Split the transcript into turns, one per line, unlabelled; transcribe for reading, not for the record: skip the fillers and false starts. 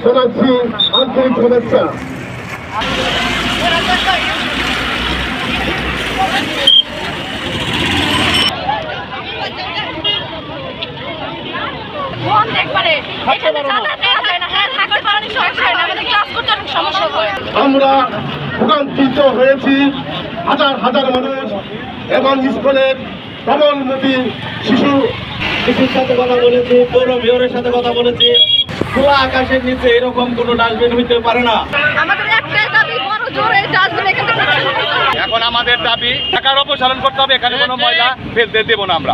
জানাচ্ছি আন্তরিক শুভেচ্ছা। আমরা ভোগান্তিত হয়েছি, হাজার হাজার মানুষ এবং স্কুলের প্রবলমুখী শিশুর সাথে কথা বলেছি, পৌর মেয়রের সাথে কথা বলেছি। খোলা আকাশের নিচে এরকম কোনো ডাস্টবিন হইতে পারে না। এখন আমাদের দাবি টাকার অপসারণ করতে হবে, এখানে কোনো ময়লা ফেলতে দেব না আমরা।